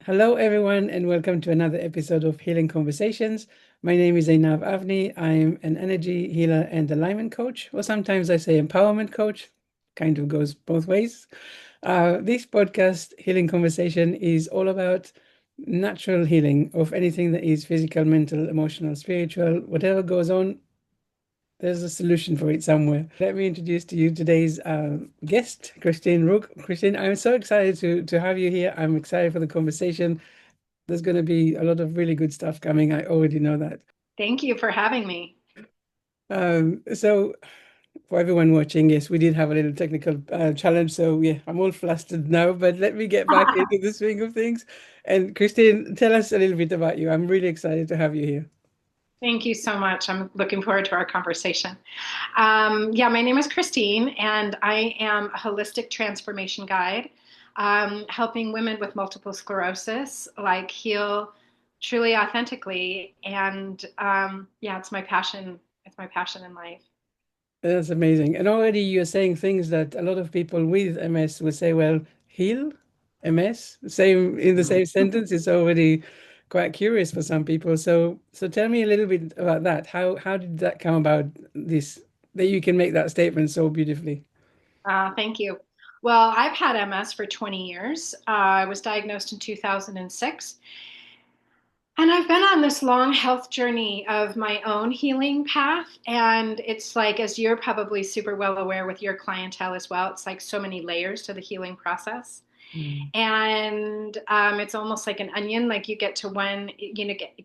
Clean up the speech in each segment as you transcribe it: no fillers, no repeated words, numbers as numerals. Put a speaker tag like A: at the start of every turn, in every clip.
A: Hello, everyone, and welcome to another episode of Healing Conversations. My name is Einav Avni. I'm an energy healer and alignment coach, or sometimes I say empowerment coach. Kind of goes both ways. This podcast, Healing Conversation, is all about natural healing of anything that is physical, mental, emotional, spiritual, whatever goes on. There's a solution for it somewhere. Let me introduce to you today's guest, Christine Ruch. Christine, I'm so excited to have you here. I'm excited for the conversation. There's going to be a lot of really good stuff coming. I already know that.
B: Thank you for having me.
A: So for everyone watching, yes, we did have a little technical challenge. So yeah, I'm all flustered now, but let me get back into the swing of things. And Christine, tell us a little bit about you. I'm really excited to have you here.
B: Thank you so much. I'm looking forward to our conversation. Yeah, my name is Christine, and I am a holistic transformation guide, helping women with multiple sclerosis like heal truly authentically. And yeah, it's my passion. It's my passion in life.
A: That's amazing. And already you're saying things that a lot of people with MS would say, well, heal MS, same in the same sentence. It's already quite curious for some people. So tell me a little bit about that. How did that come about this that you can make that statement so beautifully?
B: Thank you. Well, I've had MS for 20 years. I was diagnosed in 2006. And I've been on this long health journey of my own healing path. And it's like, as you're probably super well aware with your clientele as well, it's like so many layers to the healing process.
A: Mm.
B: And it's almost like an onion, like you get to one,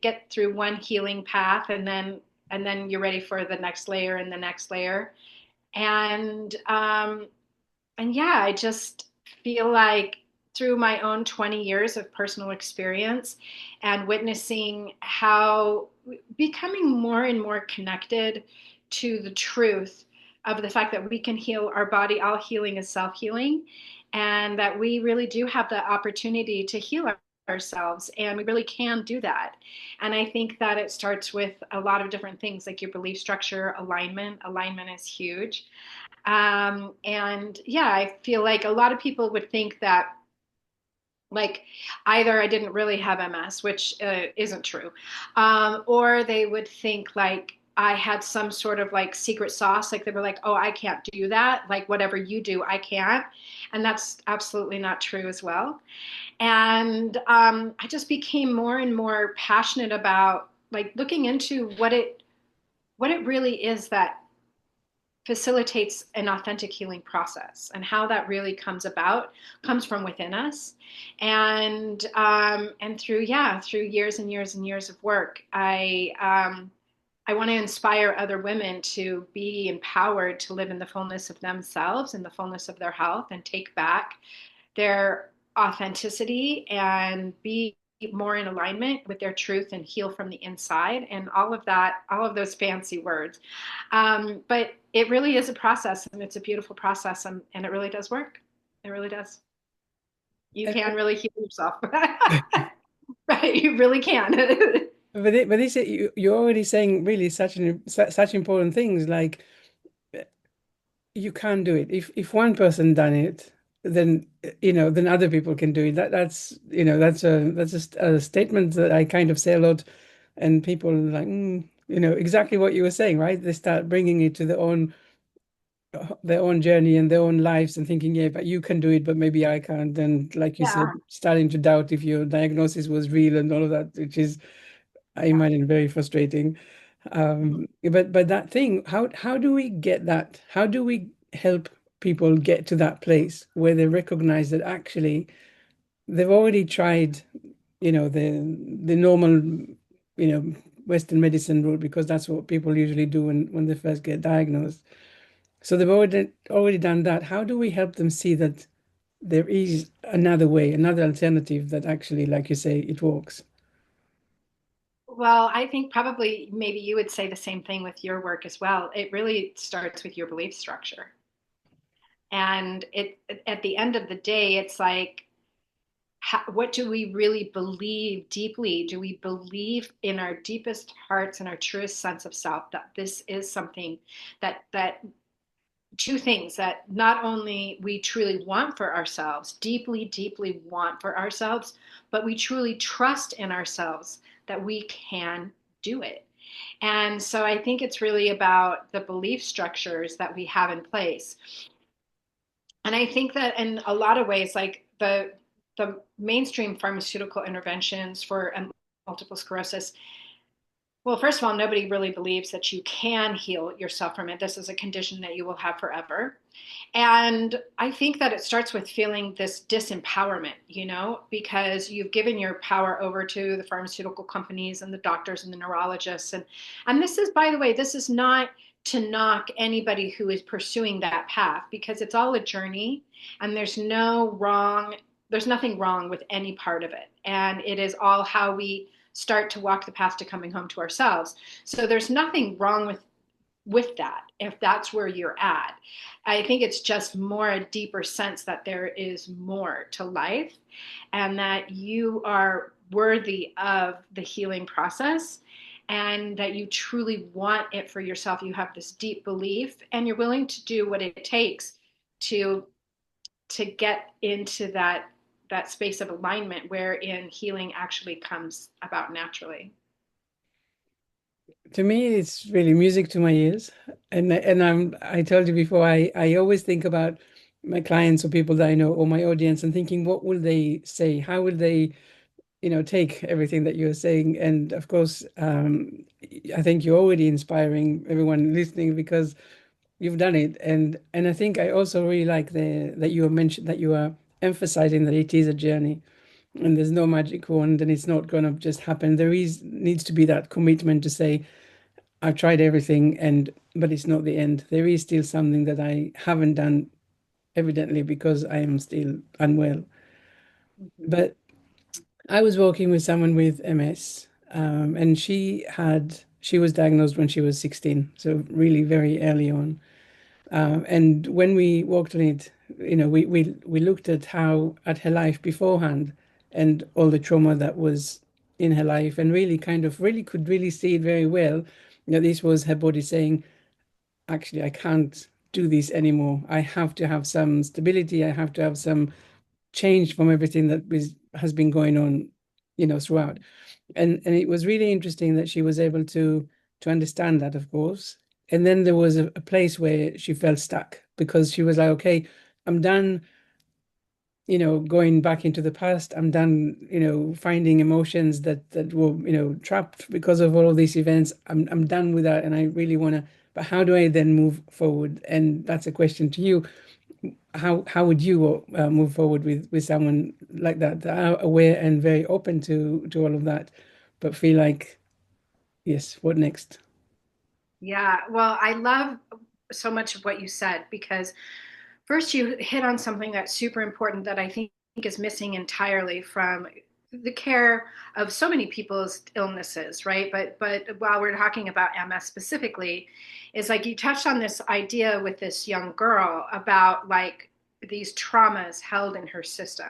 B: get through one healing path and then you're ready for the next layer and the next layer. And and yeah, I just feel like through my own 20 years of personal experience and witnessing how becoming more and more connected to the truth of the fact that we can heal our body, all healing is self healing, and that we really do have the opportunity to heal ourselves, and we really can do that. And I think that it starts with a lot of different things like your belief structure, alignment. Alignment is huge. And yeah, I feel like a lot of people would think that like either I didn't really have MS, which isn't true, or they would think like I had some sort of like secret sauce. Like they were like, oh, I can't do that. Like whatever you do, I can't. And that's absolutely not true as well. And I just became more and more passionate about like looking into what it really is that facilitates an authentic healing process, and how that really comes about comes from within us. And through years and years and years of work, I want to inspire other women to be empowered to live in the fullness of themselves, in the fullness of their health, and take back their authenticity and be more in alignment with their truth and heal from the inside, and all of that, all of those fancy words. But it really is a process, and it's a beautiful process, and it really does work. It really does. You
A: And,
B: can really heal yourself. Right, you really can.
A: but this you're already saying really such important things like you can't do it. If one person done it, then then other people can do it. That's a statement that I kind of say a lot, and people are like, exactly what you were saying, right? They start bringing it to their own journey and their own lives and thinking, yeah, but you can do it, but maybe I can't. And like you said,
B: Yeah.
A: starting to doubt if your diagnosis was real and all of that, which is, I
B: Yeah.
A: imagine, very frustrating. But that thing, how do we get that? How do we help people get to that place where they recognize that actually they've already tried, the normal, Western medicine route, because that's what people usually do when they first get diagnosed. So they've already done that. How do we help them see that there is another way, another alternative that actually, like you say, it works?
B: Well, I think probably maybe you would say the same thing with your work as well. It really starts with your belief structure. And it at the end of the day, it's like what do we really believe deeply? Do we believe in our deepest hearts and our truest sense of self that this is something that two things that not only we truly want for ourselves, deeply, deeply want for ourselves, but we truly trust in ourselves that we can do it. And so I think it's really about the belief structures that we have in place. And I think that in a lot of ways, like the mainstream pharmaceutical interventions for multiple sclerosis, well, first of all, nobody really believes that you can heal yourself from it. This is a condition that you will have forever. And I think that it starts with feeling this disempowerment, because you've given your power over to the pharmaceutical companies and the doctors and the neurologists. And this is, by the way, this is not to knock anybody who is pursuing that path, because it's all a journey and there's nothing wrong with any part of it. And it is all how we start to walk the path to coming home to ourselves. So there's nothing wrong with that if that's where you're at. I think it's just more a deeper sense that there is more to life and that you are worthy of the healing process and that you truly want it for yourself. You have this deep belief and you're willing to do what it takes to get into that space of alignment wherein healing actually comes about naturally.
A: To me, it's really music to my ears. I told you before, I always think about my clients or people that I know or my audience and thinking, what will they say? How will they, take everything that you're saying? And of course, I think you're already inspiring everyone listening because you've done it. And I think I also really like that you mentioned that you are emphasizing that it is a journey and there's no magic wand and it's not going to just happen. There is needs to be that commitment to say, I've tried everything but it's not the end. There is still something that I haven't done, evidently, because I am still unwell.
B: Mm-hmm.
A: But I was working with someone with MS, and she was diagnosed when she was 16, so really very early on. And when we worked on it, we looked at her life beforehand and all the trauma that was in her life, and really kind of really could really see it very well. This was her body saying, actually, I can't do this anymore. I have to have some stability. I have to have some change from everything has been going on, throughout. And it was really interesting that she was able to understand that, of course. And then there was a place where she felt stuck because she was like, okay, I'm done, going back into the past. I'm done, finding emotions that were, trapped because of all of these events. I'm done with that, and I really want to. But how do I then move forward? And that's a question to you. How would you move forward with someone like that are aware and very open to all of that, but feel like, yes, what next?
B: Yeah, well, I love so much of what you said because first you hit on something that's super important that I think is missing entirely from the care of so many people's illnesses, right? But while we're talking about MS specifically, is like you touched on this idea with this young girl about like these traumas held in her system.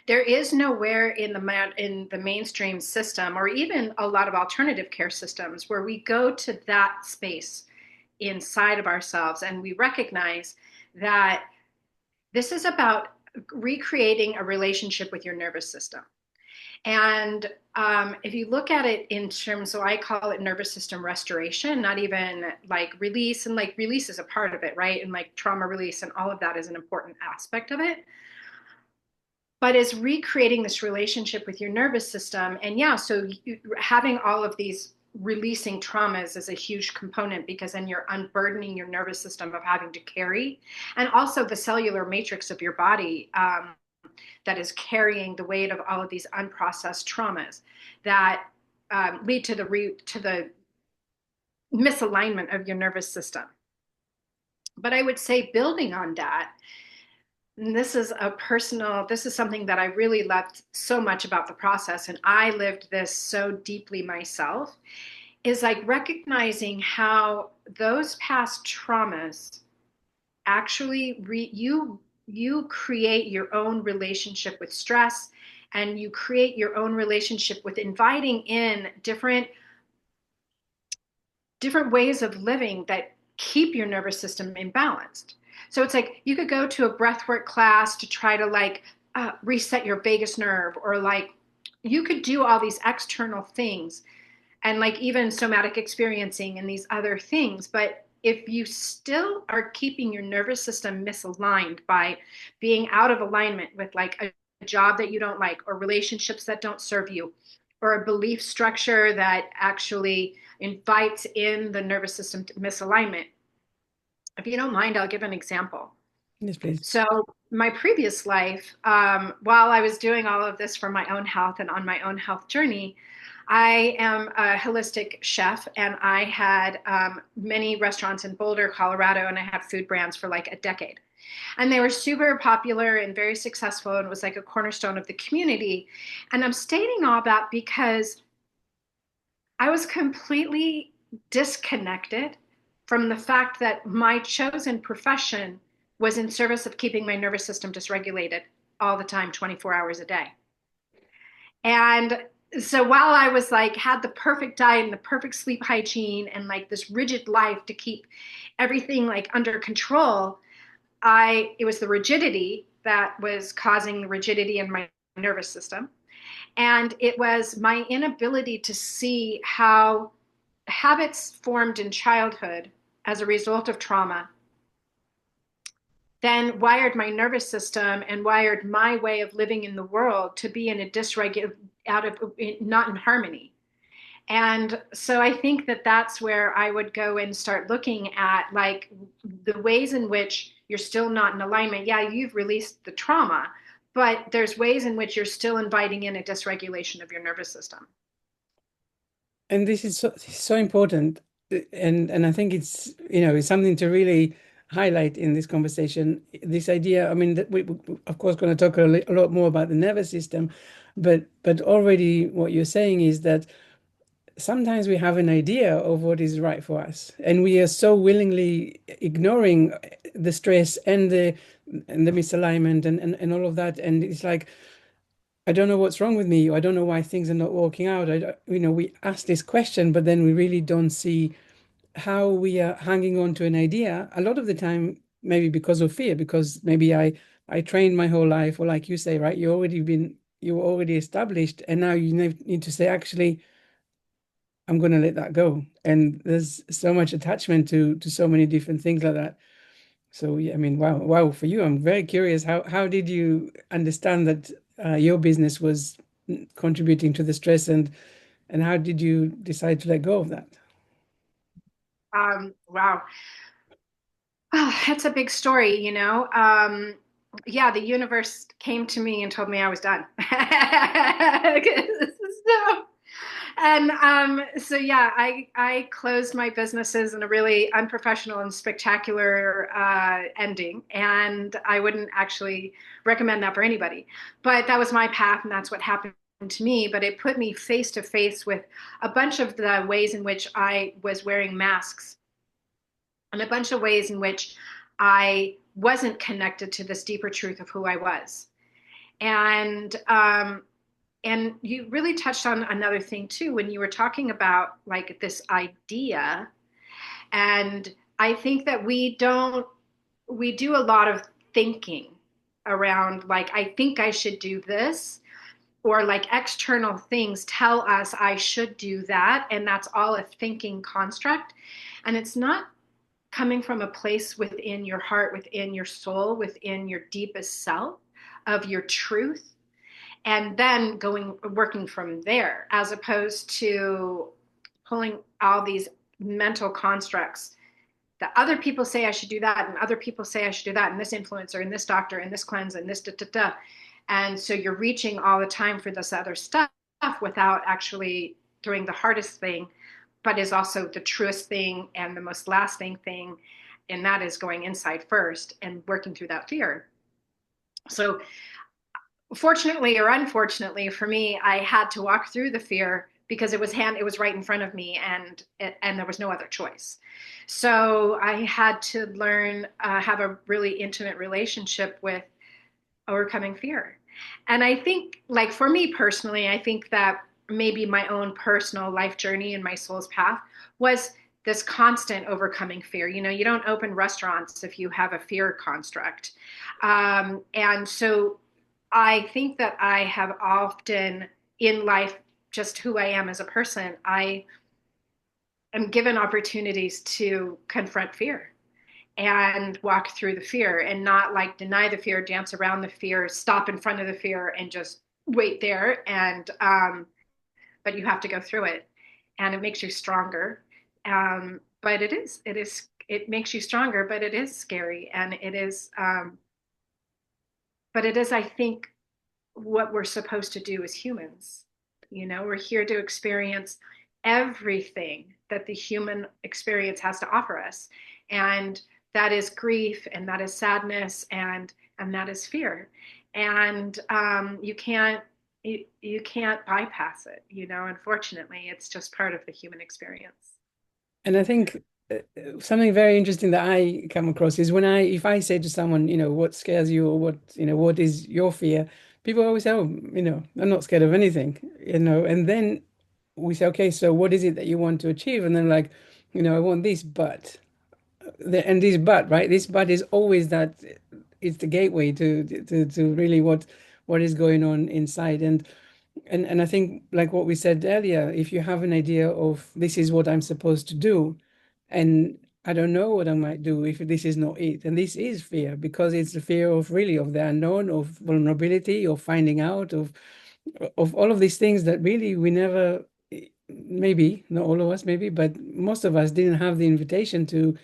B: There is nowhere in the mainstream system or even a lot of alternative care systems where we go to that space inside of ourselves and we recognize that this is about recreating a relationship with your nervous system. And if you look at it in terms, so I call it nervous system restoration, not even like release, and like release is a part of it, right? And like trauma release and all of that is an important aspect of it, but is recreating this relationship with your nervous system. And yeah, so having all of these releasing traumas is a huge component because then you're unburdening your nervous system of having to carry, and also the cellular matrix of your body that is carrying the weight of all of these unprocessed traumas that lead to the misalignment of your nervous system. But I would say building on that, and this is something that I really loved so much about the process, and I lived this so deeply myself, is like recognizing how those past traumas actually you create your own relationship with stress, and you create your own relationship with inviting in different ways of living that keep your nervous system imbalanced. So it's like you could go to a breathwork class to try to like reset your vagus nerve, or like you could do all these external things and like even somatic experiencing and these other things. But if you still are keeping your nervous system misaligned by being out of alignment with like a job that you don't like, or relationships that don't serve you, or a belief structure that actually invites in the nervous system misalignment. If you don't mind, I'll give an example.
A: Yes, please.
B: So, my previous life, while I was doing all of this for my own health and on my own health journey, I am a holistic chef, and I had many restaurants in Boulder, Colorado, and I had food brands for like a decade. And they were super popular and very successful, and it was like a cornerstone of the community. And I'm stating all that because I was completely disconnected from the fact that my chosen profession was in service of keeping my nervous system dysregulated all the time, 24 hours a day. And so while I was like, had the perfect diet and the perfect sleep hygiene and like this rigid life to keep everything like under control, it was the rigidity that was causing the rigidity in my nervous system. And it was my inability to see how habits formed in childhood as a result of trauma then wired my nervous system and wired my way of living in the world to be in a dysregulated, out of not in harmony. And so I think that that's where I would go and start looking at like the ways in which you're still not in alignment. Yeah, you've released the trauma, but there's ways in which you're still inviting in a dysregulation of your nervous system.
A: And this is so important, and I think it's it's something to really highlight in this conversation. This idea, I mean, that we of course going to talk a lot more about the nervous system, but already what you're saying is that sometimes we have an idea of what is right for us, and we are so willingly ignoring the stress and the misalignment and all of that, and it's like, I don't know what's wrong with me. I don't know why things are not working out. We ask this question, but then we really don't see how we are hanging on to an idea. A lot of the time, maybe because of fear, because maybe I trained my whole life, or like you say, right? You're already established, and now you need to say, actually, I'm going to let that go. And there's so much attachment to so many different things like that. So yeah, I mean, wow, for you, I'm very curious. How did you understand that your business was contributing to the stress, and how did you decide to let go of that?
B: Wow. Oh, that's a big story, you know. Yeah, the universe came to me and told me I was done. So, and so yeah, I closed my businesses in a really unprofessional and spectacular ending, and I wouldn't actually recommend that for anybody. But that was my path, and that's what happened to me. But it put me face to face with a bunch of the ways in which I was wearing masks, and a bunch of ways in which I wasn't connected to this deeper truth of who I was. And and you really touched on another thing too when you were talking about like this idea. And I think that we do a lot of thinking around like I think I should do this, or like external things tell us I should do that, and that's all a thinking construct. And it's not coming from a place within your heart, within your soul, within your deepest self of your truth, and then going working from there, as opposed to pulling all these mental constructs that other people say I should do that, and other people say I should do that, and this influencer, and this doctor, and this cleanse, and this da da da. And so you're reaching all the time for this other stuff without actually doing the hardest thing, but is also the truest thing and the most lasting thing. And that is going inside first and working through that fear. So fortunately or unfortunately for me, I had to walk through the fear because it was right in front of me, and there was no other choice. So I had to learn have a really intimate relationship with overcoming fear. And I think, like for me personally, I think that maybe my own personal life journey and my soul's path was this constant overcoming fear. You don't open restaurants if you have a fear construct. And so I think that I have often in life, just who I am as a person, I am given opportunities to confront fear and walk through the fear and not like deny the fear, dance around the fear, stop in front of the fear and just wait there. But you have to go through it, and it makes you stronger. But it makes you stronger, but it is scary. But it is, I think, what we're supposed to do as humans. We're here to experience everything that the human experience has to offer us. And that is grief, and that is sadness, and that is fear. And you can't bypass it. Unfortunately, it's just part of the human experience.
A: And I think something very interesting that I come across is if I say to someone, what scares you or what is your fear, people always say, oh, I'm not scared of anything, and then we say, okay, so what is it that you want to achieve? And then like, I want this, but and this but, right? This but is always that it's the gateway to really what is going on inside. And I think, like what we said earlier, if you have an idea of this is what I'm supposed to do, and I don't know what I might do if this is not it, and this is fear because it's the fear of really of the unknown, of vulnerability, of finding out, of all of these things that really we never, maybe not all of us, maybe, but most of us didn't have the invitation to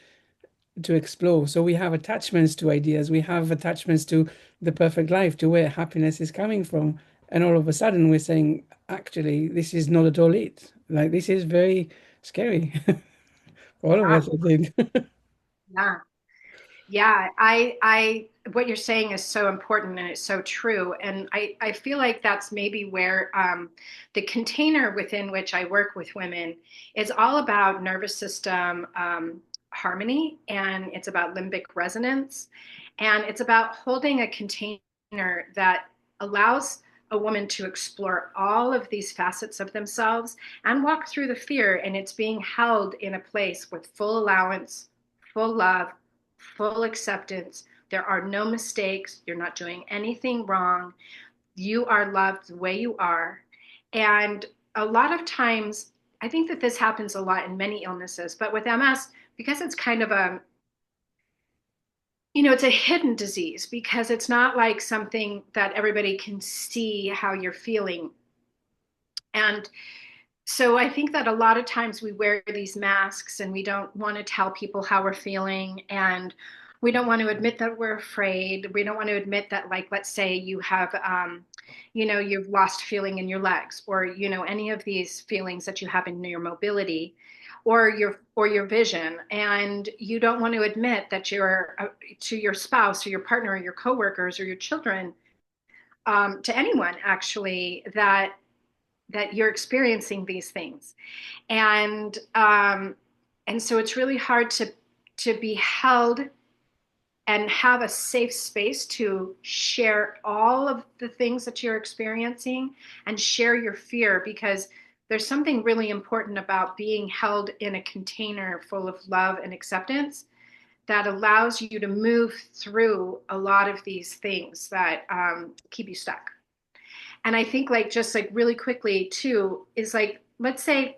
A: explore. So we have attachments to ideas, we have attachments to the perfect life, to where happiness is coming from. And all of a sudden we're saying, actually, this is not at all it. Like this is very scary for all of
B: Yeah,
A: us, I think.
B: yeah. Yeah, what you're saying is so important and it's so true. And I feel like that's maybe where the container within which I work with women is all about nervous system harmony, and it's about limbic resonance, and it's about holding a container that allows a woman to explore all of these facets of themselves and walk through the fear, and it's being held in a place with full allowance, full love, full acceptance. There are no mistakes. You're not doing anything wrong. You are loved the way you are. And a lot of times, I think that this happens a lot in many illnesses, but with MS, because it's kind of it's a hidden disease because it's not like something that everybody can see how you're feeling. And so I think that a lot of times we wear these masks and we don't want to tell people how we're feeling, and we don't want to admit that we're afraid. We don't want to admit that, like, let's say you have, you've lost feeling in your legs, or, any of these feelings that you have in your mobility or your vision. And you don't want to admit that you're to your spouse or your partner or your coworkers or your children, to anyone actually, that you're experiencing these things. And um, and so it's really hard to be held and have a safe space to share all of the things that you're experiencing and share your fear, because there's something really important about being held in a container full of love and acceptance that allows you to move through a lot of these things that keep you stuck. And I think, like, just like really quickly too, is like, let's say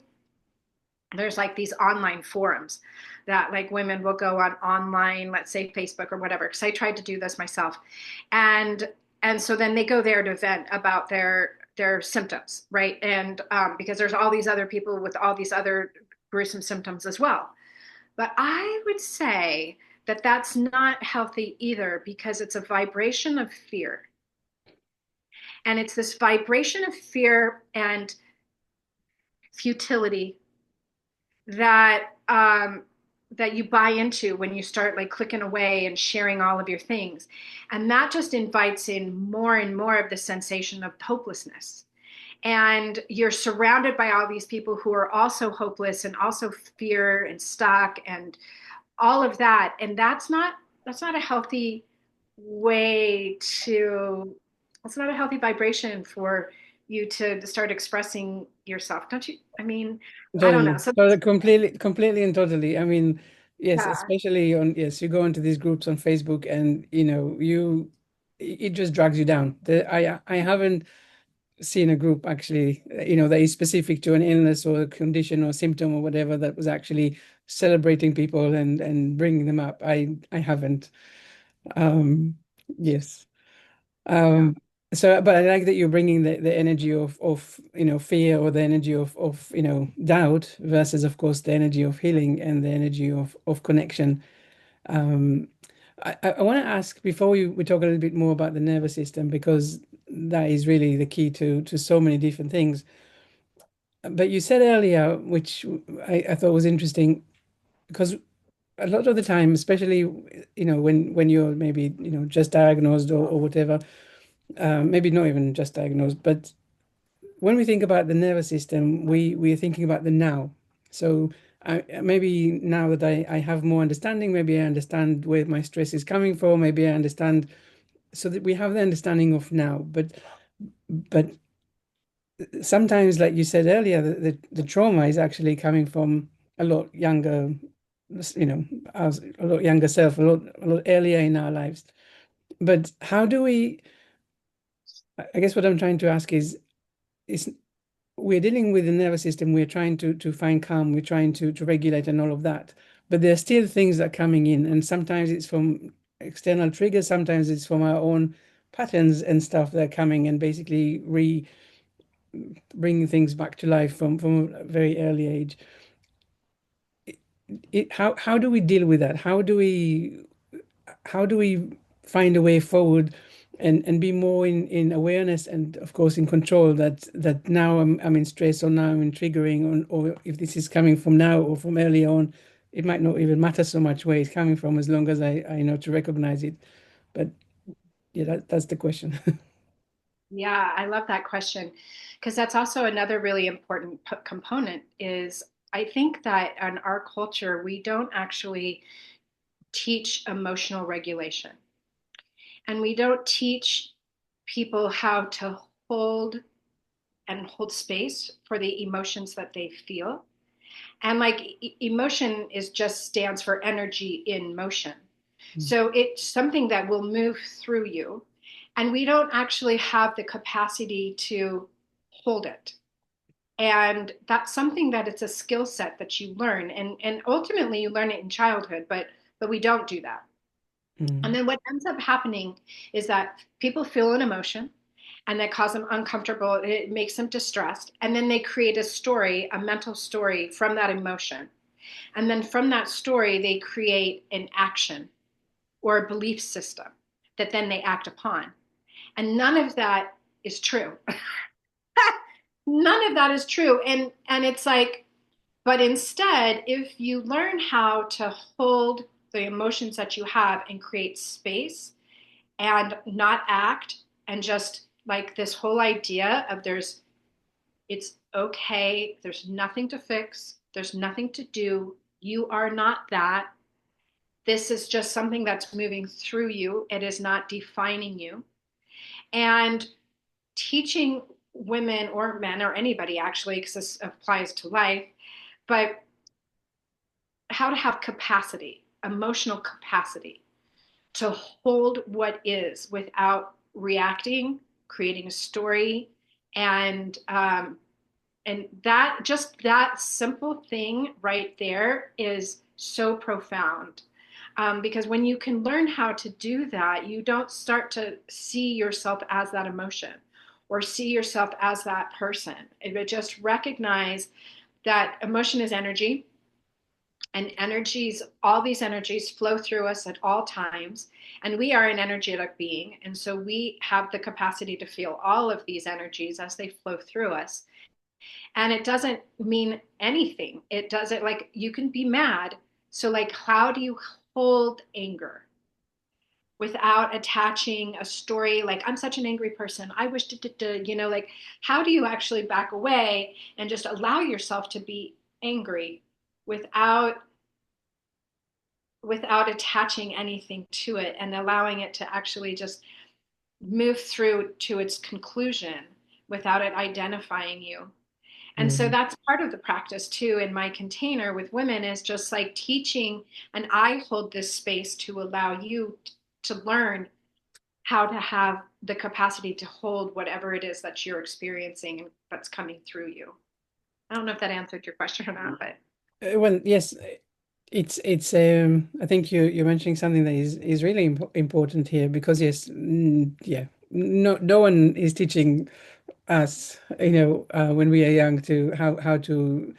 B: there's like these online forums that like women will go on online, let's say Facebook or whatever, because I tried to do this myself. And so then they go there to vent about their symptoms, right? And because there's all these other people with all these other gruesome symptoms as well. But I would say that that's not healthy either, because it's a vibration of fear. And it's this vibration of fear and futility that that you buy into when you start like clicking away and sharing all of your things. And that just invites in more and more of the sensation of hopelessness. And you're surrounded by all these people who are also hopeless and also fear and stuck and all of that. And that's not a healthy way to, it's not a healthy vibration for you to start expressing yourself, don't you? I mean, I don't know.
A: Totally.
B: So
A: So completely and totally. I mean, yes,
B: yeah,
A: especially on, yes, you go into these groups on Facebook and it just drags you down. I haven't seen a group actually, that is specific to an illness or a condition or symptom or whatever that was actually celebrating people and bringing them up. I haven't. Um, yes.
B: yeah,
A: Um, so, but I like that you're bringing the energy of fear, or the energy of doubt, versus, of course, the energy of healing and the energy of connection. Um, I want to ask, before we talk a little bit more about the nervous system, because that is really the key to so many different things. But you said earlier, which I thought was interesting, because a lot of the time, especially when you're maybe just diagnosed or whatever, maybe not even just diagnosed, but when we think about the nervous system, we're thinking about the now. So maybe now that I have more understanding, maybe I understand where my stress is coming from, maybe I understand, so that we have the understanding of now. But sometimes, like you said earlier, the trauma is actually coming from a lot younger, you know, as a lot younger self, a lot earlier in our lives. But how do we? I guess what I'm trying to ask is we're dealing with the nervous system, we're trying to find calm, we're trying to regulate and all of that. But there's still things that are coming in, and sometimes it's from external triggers, sometimes it's from our own patterns and stuff that are coming and basically bringing things back to life from a very early age. How do we deal with that? How do we find a way forward and be more in awareness and, of course, in control, that now I'm in stress, or now I'm in triggering, or if this is coming from now or from early on, it might not even matter so much where it's coming from, as long as I know to recognize it. But yeah, that's the question.
B: yeah, I love that question because that's also another really important component is I think that in our culture, we don't actually teach emotional regulation. And we don't teach people how to hold and hold space for the emotions that they feel. And like emotion is just stands for energy in motion. So it's something that will move through you. And we don't actually have the capacity to hold it. And that's something that it's a skill set that you learn. And ultimately you learn it in childhood, but we don't do that. And
A: Mm,
B: then what ends up happening is that people feel an emotion and that cause them uncomfortable. It makes them distressed. And then they create a story, a mental story from that emotion. And then from that story, they create an action or a belief system that then they act upon. And none of that is true. None of that is true. And it's like, but instead, if you learn how to hold the emotions that you have and create space and not act and just like this whole idea of it's okay, there's nothing to fix, there's nothing to do, you are not that, this is just something that's moving through you, it is not defining you. And teaching women or men or anybody actually, because this applies to life, but how to have capacity, emotional capacity to hold what is without reacting, creating a story, and and that just that simple thing right there is so profound. Because when you can learn how to do that, you don't start to see yourself as that emotion or see yourself as that person. But just recognize that emotion is energy, and energies, all these energies flow through us at all times, and we are an energetic being, and so we have the capacity to feel all of these energies as they flow through us. And it doesn't mean anything, it doesn't, like, you can be mad, so like how do you hold anger without attaching a story like I'm such an angry person, I wish like how do you actually back away and just allow yourself to be angry without attaching anything to it and allowing it to actually just move through to its conclusion without it identifying you. And so
A: Mm.
B: that's part of the practice too in my container with women, is just like teaching, and I hold this space to allow you to learn how to have the capacity to hold whatever it is that you're experiencing and that's coming through you. I don't know if that answered your question or not, but
A: Well, yes, it's I think you're mentioning something that is really important here because yes, yeah, no one is teaching us, when we are young to how to,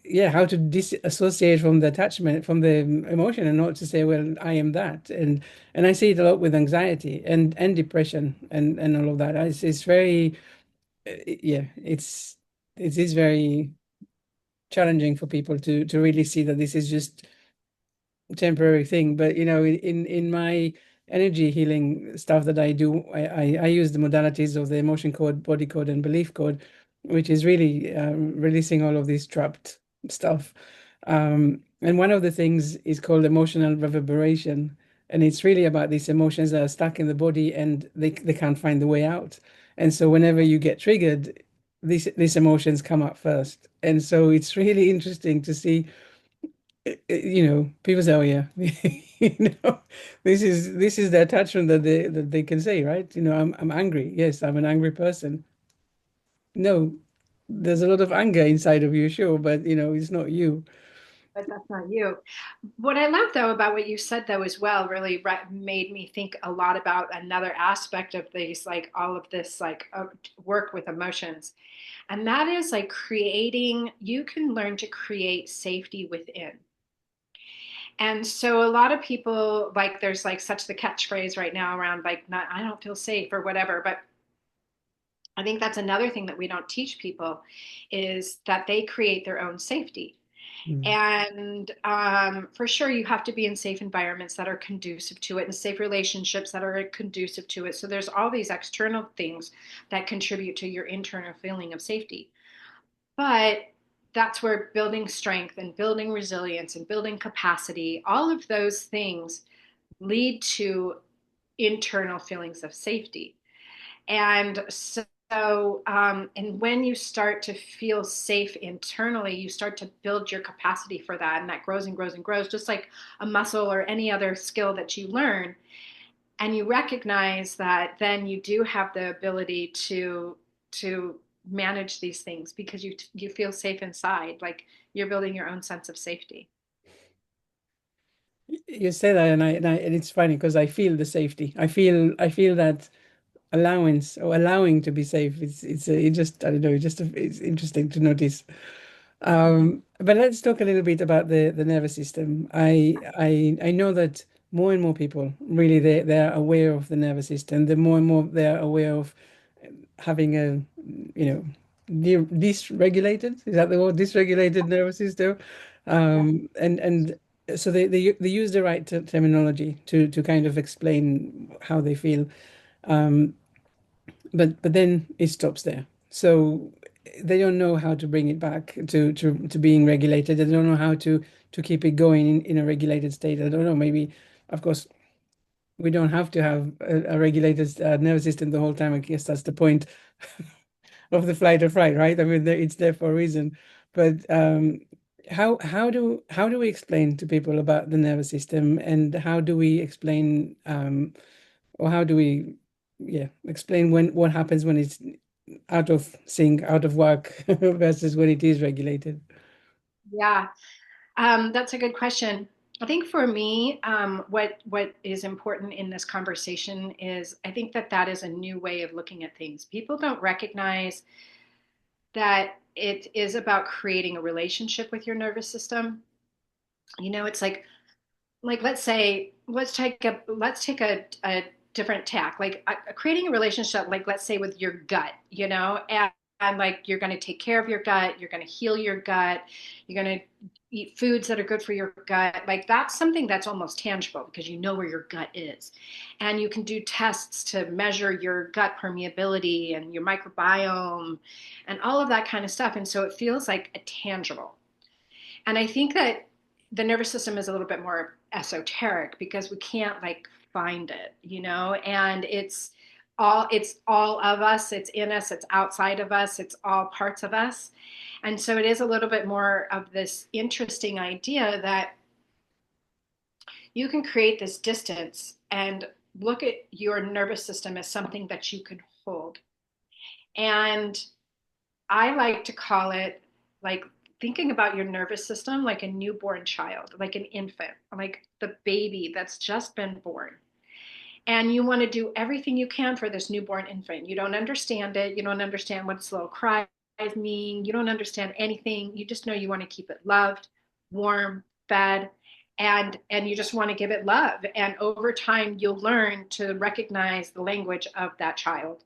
A: yeah, how to disassociate from the attachment, from the emotion, and not to say, well, I am that. And I see it a lot with anxiety and depression and all of that. It's very, yeah, it is very challenging for people to really see that this is just temporary thing. But in my energy healing stuff that I do, I use the modalities of the emotion code, body code, and belief code, which is really releasing all of this trapped stuff. And one of the things is called emotional reverberation, and it's really about these emotions that are stuck in the body and they can't find the way out. And so whenever you get triggered, these emotions come up first. And so it's really interesting to see, people say, "Oh yeah, this is the attachment that they can say, right? I'm angry. Yes, I'm an angry person. No, there's a lot of anger inside of you, sure, but it's not you."
B: that's not you. What I love though about what you said though as well really made me think a lot about another aspect of these, like all of this, like work with emotions. And that is like creating, you can learn to create safety within. And so a lot of people, like there's like such the catchphrase right now around like not, I don't feel safe or whatever, but I think that's another thing that we don't teach people, is that they create their own safety.
A: Mm.
B: And for sure, you have to be in safe environments that are conducive to it, and safe relationships that are conducive to it. So there's all these external things that contribute to your internal feeling of safety. But that's where building strength and building resilience and building capacity, all of those things lead to internal feelings of safety. And and when you start to feel safe internally, you start to build your capacity for that. And that grows and grows and grows, just like a muscle or any other skill that you learn. And you recognize that then you do have the ability to manage these things because you feel safe inside, like you're building your own sense of safety.
A: You say that, and it's funny because I feel the safety. I feel that allowance, or allowing to be safe. It just, I don't know. It's interesting to notice. But let's talk a little bit about the nervous system. I know that more and more people really they're aware of the nervous system. The more and more they're aware of having a, dysregulated, is that the word, dysregulated nervous system.
B: Yeah.
A: And so they use the right terminology to kind of explain how they feel. Um, but then it stops there. So they don't know how to bring it back to being regulated. They don't know how to keep it going in a regulated state. I don't know. Maybe, of course, we don't have to have a regulated nervous system the whole time. I guess that's the point of the flight or fright, right? I mean, it's there for a reason. But how do we explain to people about the nervous system, and how do we explain, or how do we, yeah, explain when what happens when it's out of sync, out of work versus when it is regulated?
B: Yeah. That's a good question. I think for me, what is important in this conversation is I think that that is a new way of looking at things. People don't recognize that it is about creating a relationship with your nervous system. It's like let's take a different tack, like creating a relationship, like let's say with your gut, and like you're going to take care of your gut, you're going to heal your gut, you're going to eat foods that are good for your gut. Like that's something that's almost tangible because you know where your gut is, and you can do tests to measure your gut permeability and your microbiome and all of that kind of stuff, and so it feels like a tangible. And I think that the nervous system is a little bit more esoteric because we can't like find it, and it's it's all of us, it's in us, it's outside of us, it's all parts of us. And so it is a little bit more of this interesting idea that you can create this distance and look at your nervous system as something that you can hold. And I like to call it like thinking about your nervous system like a newborn child, like an infant, like the baby that's just been born. And you want to do everything you can for this newborn infant. You don't understand it. You don't understand what its little cries mean. You don't understand anything. You just know you want to keep it loved, warm, fed, and you just want to give it love. And over time, you'll learn to recognize the language of that child.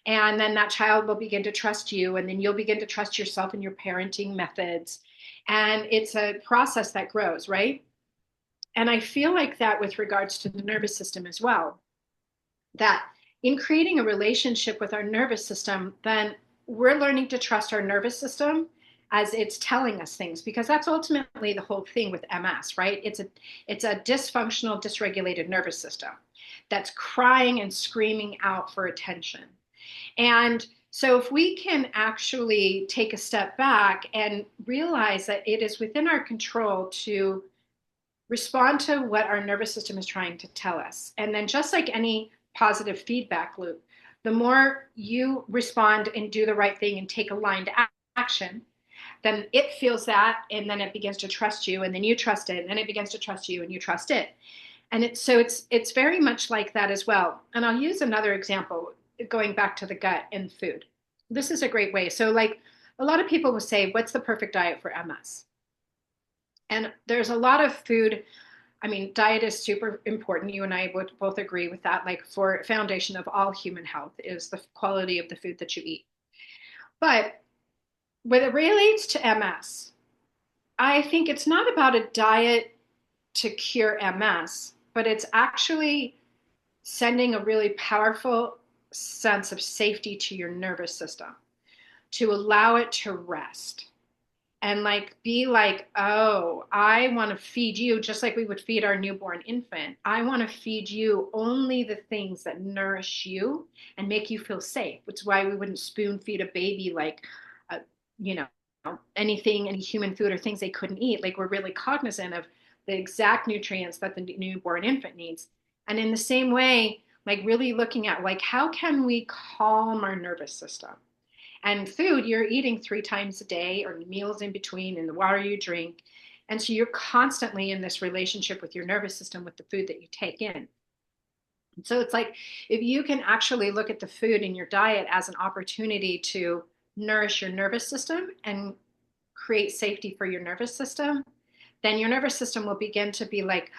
B: And then that child will begin to trust you, and then you'll begin to trust yourself and your parenting methods. And it's a process that grows, right? And I feel like that with regards to the nervous system as well, that in creating a relationship with our nervous system, then we're learning to trust our nervous system as it's telling us things, because that's ultimately the whole thing with MS, right? It's a dysfunctional, dysregulated nervous system that's crying and screaming out for attention. And so, if we can actually take a step back and realize that it is within our control to respond to what our nervous system is trying to tell us, and then just like any positive feedback loop, the more you respond and do the right thing and take aligned action, then it feels that, and then it begins to trust you, and then you trust it, and then it begins to trust you, and you trust it. And it's very much like that as well. And I'll use another example going back to the gut and food. This is a great way. So like a lot of people will say, what's the perfect diet for MS? And there's a lot of food. I mean, diet is super important. You and I would both agree with that. Like for foundation of all human health is the quality of the food that you eat. But when it relates to MS, I think it's not about a diet to cure MS, but it's actually sending a really powerful sense of safety to your nervous system to allow it to rest and like be like, oh, I want to feed you just like we would feed our newborn infant. I want to feed you only the things that nourish you and make you feel safe, which is why we wouldn't spoon feed a baby like you know anything, any human food or things they couldn't eat. Like we're really cognizant of the exact nutrients that the newborn infant needs. And in the same way, like really looking at like how can we calm our nervous system. And food, you're eating 3 times a day or meals in between, and the water you drink. And so you're constantly in this relationship with your nervous system with the food that you take in. And so it's like if you can actually look at the food in your diet as an opportunity to nourish your nervous system and create safety for your nervous system, then your nervous system will begin to be like,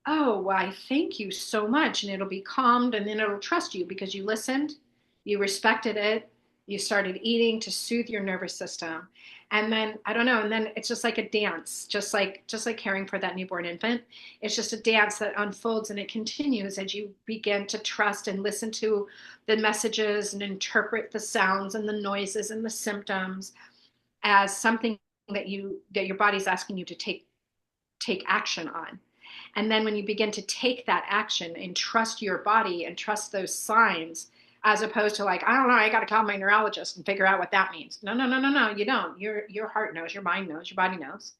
B: oh, why, thank you so much. And it'll be calmed, and then it'll trust you because you listened, you respected it, you started eating to soothe your nervous system. And then I don't know, and then it's just like a dance, just like caring for that newborn infant. It's just a dance that unfolds and it continues as you begin to trust and listen to the messages and interpret the sounds and the noises and the symptoms as something that your body's asking you to take action on. And then when you begin to take that action and trust your body and trust those signs, as opposed to like, I don't know, I got to call my neurologist and figure out what that means. No, no, no, no, no, you don't. Your heart knows, your mind knows, your body knows.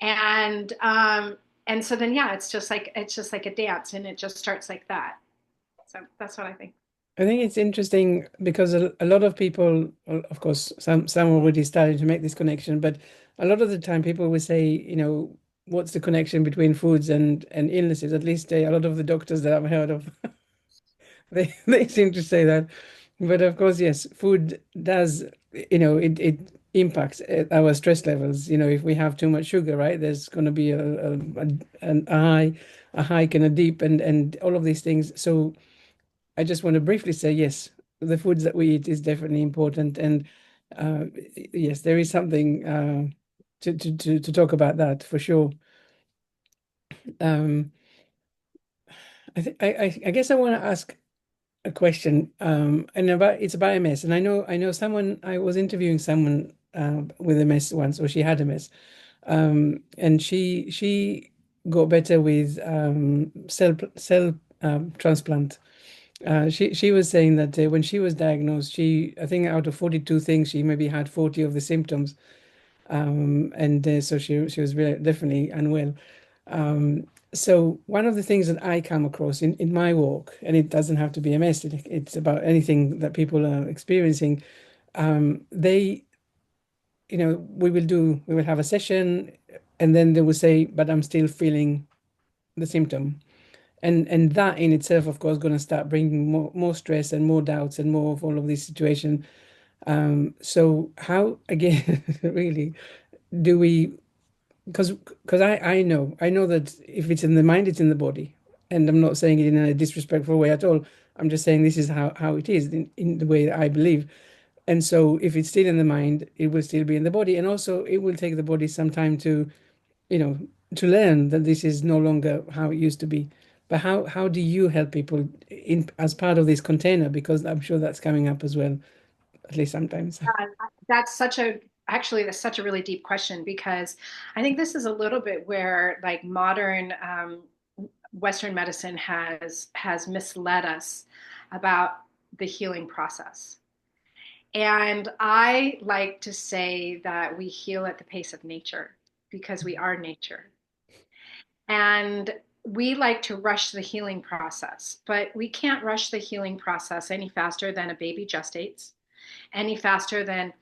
B: And and so then yeah, it's just like a dance, and it just starts like that. So that's what I think.
A: I think it's interesting because a lot of people, well, of course, some already started to make this connection, but a lot of the time people will say, what's the connection between foods and illnesses? At least a lot of the doctors that I've heard of, they seem to say that. But of course, yes, food does, it impacts our stress levels. If we have too much sugar, right, there's going to be a hike and a deep and all of these things. So I just want to briefly say, yes, the foods that we eat is definitely important. And uh, yes, there is something to talk about that for sure. Um, I guess I want to ask a question, and it's about MS. And I know someone. I was interviewing someone with MS once, or she had MS, and she got better with cell transplant. She was saying that when she was diagnosed, she I think out of 42 things, she maybe had 40 of the symptoms, and so she was really definitely unwell. Um, so one of the things that I come across in my walk, and it doesn't have to be MS, it's about anything that people are experiencing. They, we will have a session, and then they will say, "But I'm still feeling the symptom." And that in itself, of course, going to start bringing more stress and more doubts and more of all of this situation. So how again, really, do we? Because I know that if it's in the mind, it's in the body, and I'm not saying it in a disrespectful way at all. I'm just saying this is how it is in the way that I believe. And so if it's still in the mind, it will still be in the body, and also it will take the body some time you know, to learn that this is no longer how it used to be. But how do you help people in as part of this container? Because I'm sure that's coming up as well, at least sometimes.
B: Uh, that's such a actually that's such a really deep question because I think this is a little bit where like modern Western medicine has misled us about the healing process. And I like to say that we heal at the pace of nature because we are nature. And we like to rush the healing process, but we can't rush the healing process any faster than a baby gestates, any faster than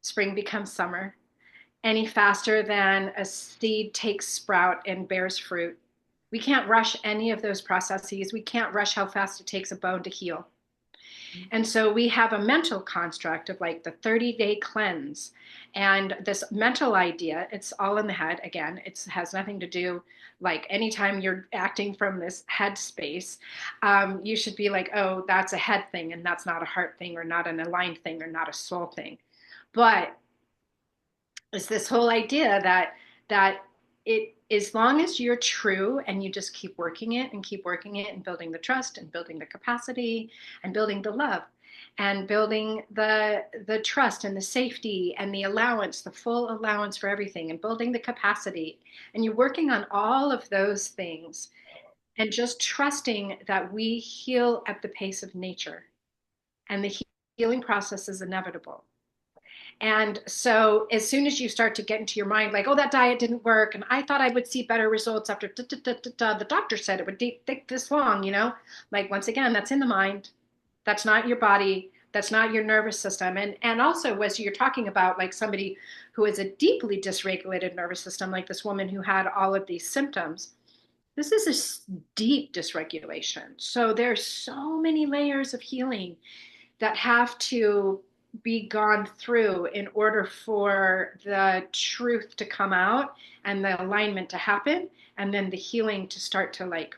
B: spring becomes summer, any faster than a seed takes sprout and bears fruit. We can't rush any of those processes. We can't rush how fast it takes a bone to heal. And so we have a mental construct of like the 30-day cleanse. And this mental idea, it's all in the head. Again, it has nothing to do like anytime you're acting from this head space, you should be like, oh, that's a head thing and that's not a heart thing or not an aligned thing or not a soul thing. But it's this whole idea that it as long as you're true and you just keep working it and keep working it and building the trust and building the capacity and building the love and building the trust and the safety and the allowance, the full allowance for everything and building the capacity, and you're working on all of those things and just trusting that we heal at the pace of nature and the healing process is inevitable. And so as soon as you start to get into your mind, like, oh, that diet didn't work, and I thought I would see better results after the doctor said it would take this long, like once again, that's in the mind. That's not your body. That's not your nervous system. And also, as you're talking about like somebody who is a deeply dysregulated nervous system, like this woman who had all of these symptoms, this is a deep dysregulation. So there's so many layers of healing that have to be gone through in order for the truth to come out and the alignment to happen and then the healing to start to like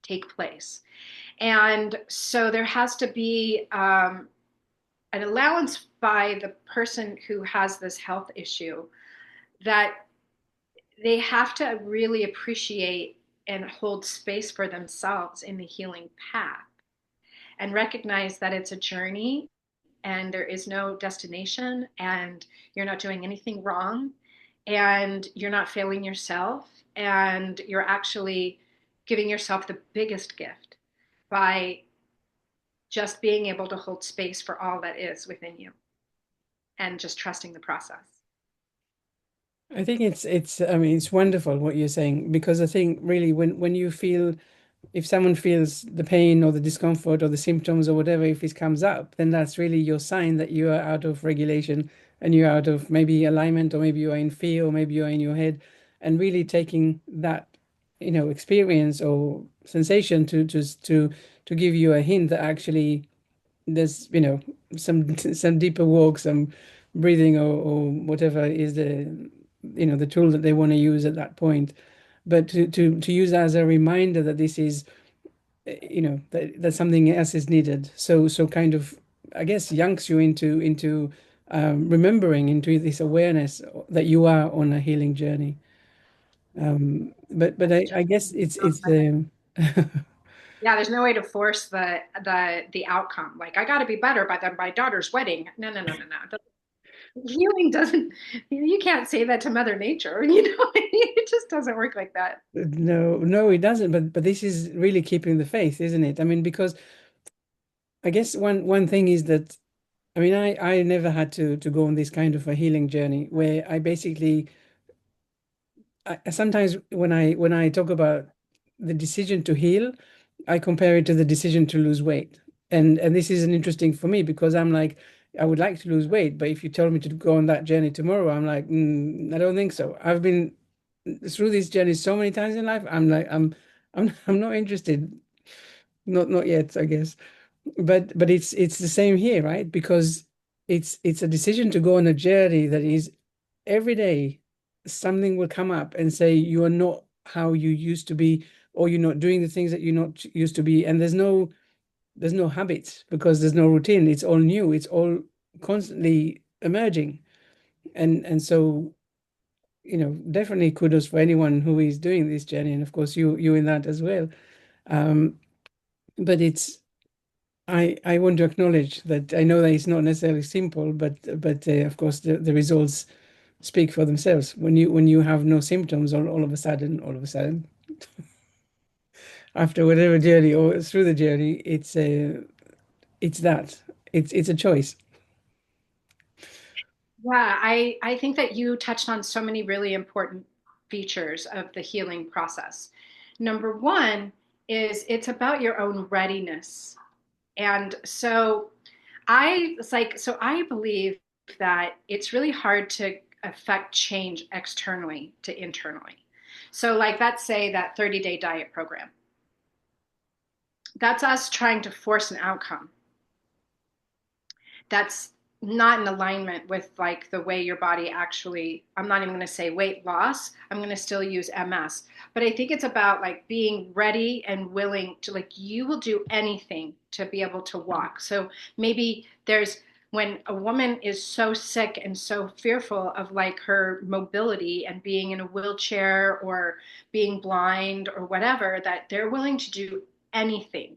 B: take place. And so there has to be an allowance by the person who has this health issue that they have to really appreciate and hold space for themselves in the healing path and recognize that it's a journey and there is no destination and you're not doing anything wrong and you're not failing yourself and you're actually giving yourself the biggest gift by just being able to hold space for all that is within you and just trusting the process.
A: I think it's I mean it's wonderful what you're saying, because I think really when you feel, if someone feels the pain or the discomfort or the symptoms or whatever, if it comes up, then that's really your sign that you are out of regulation and you're out of maybe alignment, or maybe you are in fear, or maybe you are in your head, and really taking that, experience or sensation to give you a hint that actually there's, some deeper walk, some breathing, or whatever is the tool that they want to use at that point. But to use as a reminder that this is, that something else is needed. So kind of, I guess, yanks you into remembering, into this awareness that you are on a healing journey. But I guess it's
B: Yeah, there's no way to force the outcome. Like I got to be better by my daughter's wedding. No, no, no, no, no. Healing doesn't, you can't say that to Mother Nature, you know, it just doesn't work like that.
A: No, no, it doesn't. But this is really keeping the faith, isn't it? I mean, because I guess one thing is that I mean, I never had to go on this kind of a healing journey where I basically sometimes when I talk about the decision to heal, I compare it to the decision to lose weight. And this is an interesting for me because I'm like, I would like to lose weight, but if you told me to go on that journey tomorrow, I'm like, I don't think so. I've been through this journey so many times in life. I'm like, I'm not interested. Not yet, I guess. But it's the same here, right? Because it's a decision to go on a journey that is every day something will come up and say you are not how you used to be, or you're not doing the things that you're not used to be. And there's no habits because there's no routine. It's all new. It's all constantly emerging. And so, definitely kudos for anyone who is doing this journey. And of course you in that as well. Um, but I want to acknowledge that I know that it's not necessarily simple, but of course the results speak for themselves. When you have no symptoms, all of a sudden, after whatever journey or through the journey, it's that it's a choice.
B: Yeah, I think that you touched on so many really important features of the healing process. Number one is it's about your own readiness. And so I believe that it's really hard to affect change externally to internally. So like let's say that 30-day diet program. That's us trying to force an outcome that's not in alignment with like the way your body actually, I'm not even going to say weight loss, I'm going to still use MS, but I think it's about like being ready and willing to, like, you will do anything to be able to walk. So maybe there's, when a woman is so sick and so fearful of like her mobility and being in a wheelchair or being blind or whatever, that they're willing to do anything,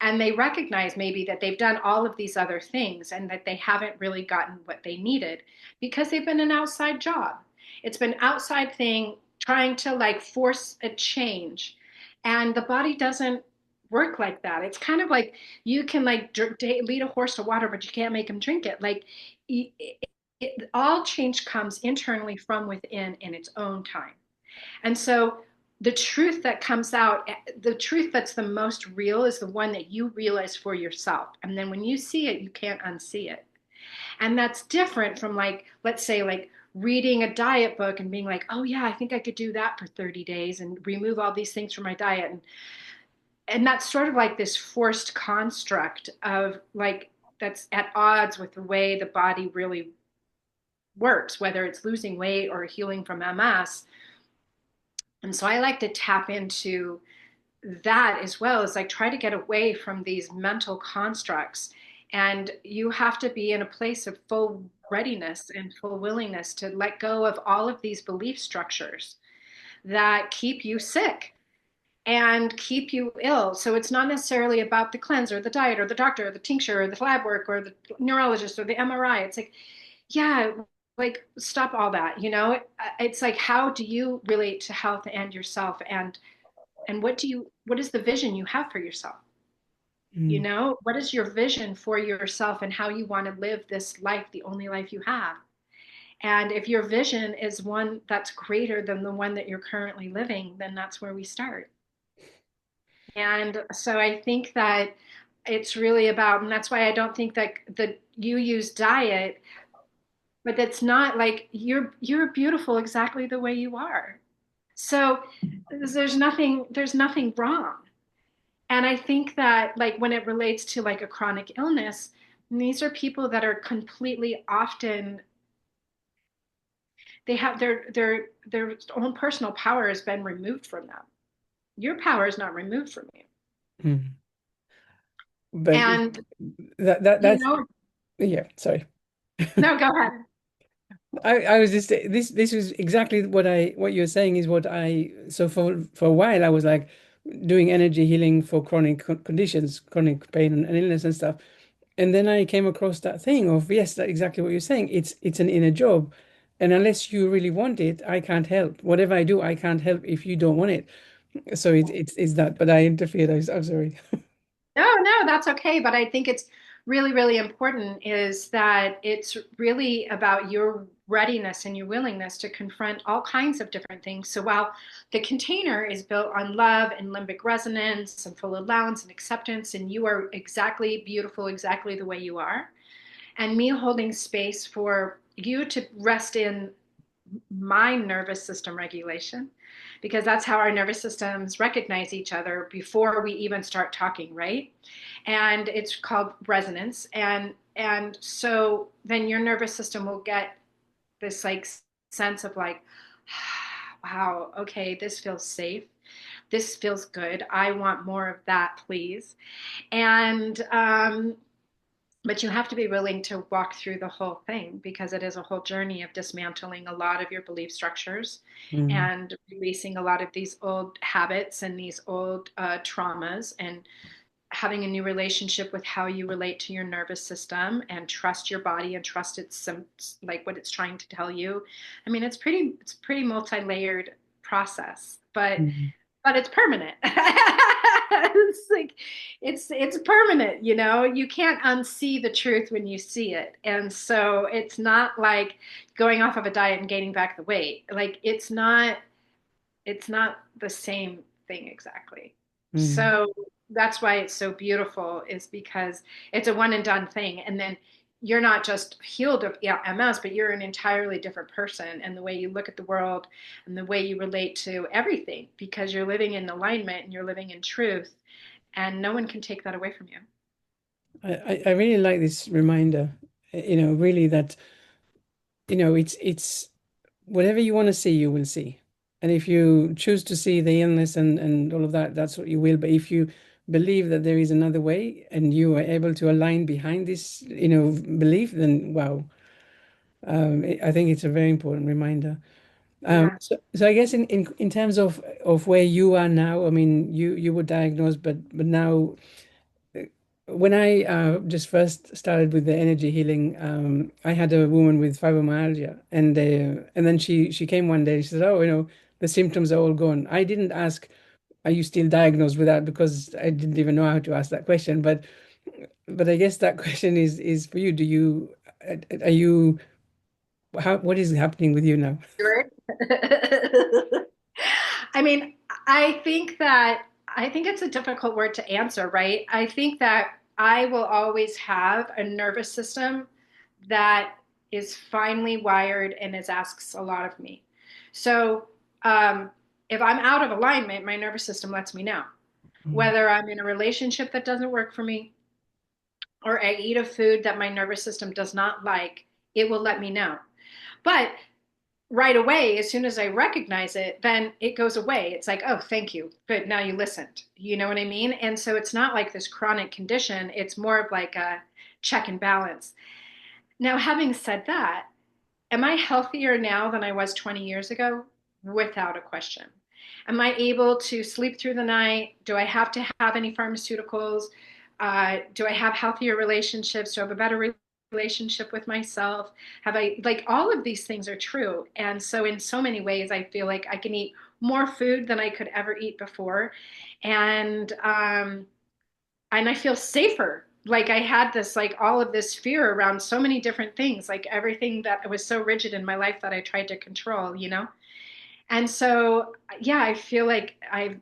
B: and they recognize maybe that they've done all of these other things and that they haven't really gotten what they needed because they've been an outside job. It's been outside thing trying to like force a change, and the body doesn't work like that. It's kind of like you can like lead a horse to water but you can't make him drink it. Like all change comes internally from within in its own time. And so the truth that comes out, the truth that's the most real is the one that you realize for yourself. And then when you see it, you can't unsee it. And that's different from like, let's say, like reading a diet book and being like, oh yeah, I think I could do that for 30 days and remove all these things from my diet. And that's sort of like this forced construct of like, that's at odds with the way the body really works, whether it's losing weight or healing from MS. And so I like to tap into that as well, as like try to get away from these mental constructs. And you have to be in a place of full readiness and full willingness to let go of all of these belief structures that keep you sick and keep you ill. So it's not necessarily about the cleanse or the diet or the doctor or the tincture or the lab work or the neurologist or the MRI. It's like, yeah, like stop all that, you know? It's like, how do you relate to health and yourself, and what is the vision you have for yourself? You
A: Mm.
B: know, what is your vision for yourself and how you want to live this life, the only life you have? And if your vision is one that's greater than the one that you're currently living, then that's where we start. And so I think that it's really about, and that's why I don't think that you use diet, but that's not like you're beautiful exactly the way you are. So there's nothing wrong. And I think that like when it relates to like a chronic illness, these are people that are completely often, they have their own personal power has been removed from them. Your power is not removed from you.
A: Mm. But
B: And you
A: that's
B: know,
A: yeah, sorry.
B: no, go ahead.
A: I was just this was exactly what you're saying is what I so for a while I was like doing energy healing for chronic conditions, chronic pain and illness and stuff. And then I came across that thing of, yes, that's exactly what you're saying. It's an inner job. And unless you really want it, I can't help. Whatever I do, I can't help if you don't want it. So it's that. But I interfered. I'm sorry.
B: No, no, that's okay. But I think it's really, really important is that it's really about your readiness and your willingness to confront all kinds of different things. So while the container is built on love and limbic resonance and full allowance and acceptance, and you are exactly beautiful, exactly the way you are, and me holding space for you to rest in my nervous system regulation, because that's how our nervous systems recognize each other before we even start talking, right? And it's called resonance. And so then your nervous system will get this like sense of like, wow, okay, this feels safe, this feels good, I want more of that, please. And but you have to be willing to walk through the whole thing, because it is a whole journey of dismantling a lot of your belief structures
A: Mm,
B: and releasing a lot of these old habits and these old traumas, and having a new relationship with how you relate to your nervous system and trust your body and trust its like what it's trying to tell you. I mean, it's pretty multi-layered process,
A: mm,
B: but it's permanent. It's like it's permanent, you know. You can't unsee the truth when you see it. And so it's not like going off of a diet and gaining back the weight. Like it's not the same thing exactly.
A: mm.
B: So that's why it's so beautiful, is because it's a one and done thing. And then you're not just healed of MS, but you're an entirely different person. And the way you look at the world and the way you relate to everything, because you're living in alignment and you're living in truth. And no one can take that away from you.
A: I really like this reminder. Really that, it's whatever you want to see, you will see. And if you choose to see the illness and all of that, that's what you will. But if you believe that there is another way and you are able to align behind this, belief, then wow. I think it's a very important reminder.
B: Yeah.
A: So I guess in terms of where you are now, I mean, you were diagnosed, but now, when I just first started with the energy healing, I had a woman with fibromyalgia, and then she came one day. She said, "Oh, the symptoms are all gone." I didn't ask, "Are you still diagnosed with that?" Because I didn't even know how to ask that question. But I guess that question is for you. Are you what is happening with you now?
B: Sure. I mean, I think it's a difficult word to answer, right? I think that I will always have a nervous system that is finely wired and is asks a lot of me. So, if I'm out of alignment, my nervous system lets me know.
A: Mm,
B: Whether I'm in a relationship that doesn't work for me, or I eat a food that my nervous system does not like, it will let me know. But right away, as soon as I recognize it, then it goes away. It's like, oh, thank you. Good. Now you listened. You know what I mean? And so it's not like this chronic condition. It's more of like a check and balance. Now, having said that, am I healthier now than I was 20 years ago? Without a question. Am I able to sleep through the night? Do I have to have any pharmaceuticals? Do I have healthier relationships? Do I have a better relationship with myself? Have I, like, all of these things are true. And so, in so many ways, I feel like I can eat more food than I could ever eat before. And, um, and I feel safer. Like I had this, like all of this fear around so many different things, like everything that was so rigid in my life that I tried to control, you know? And so, yeah, I feel like I've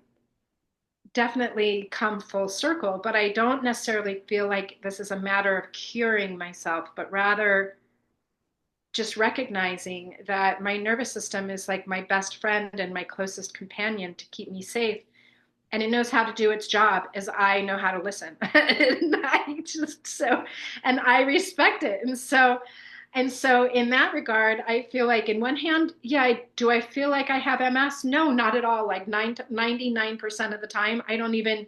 B: definitely come full circle, but I don't necessarily feel like this is a matter of curing myself, but rather just recognizing that my nervous system is like my best friend and my closest companion to keep me safe, and it knows how to do its job as I know how to listen. And I just so and I respect it. And so in that regard, I feel like in one hand, yeah, do I feel like I have MS? No, not at all. Like 99% of the time, I don't even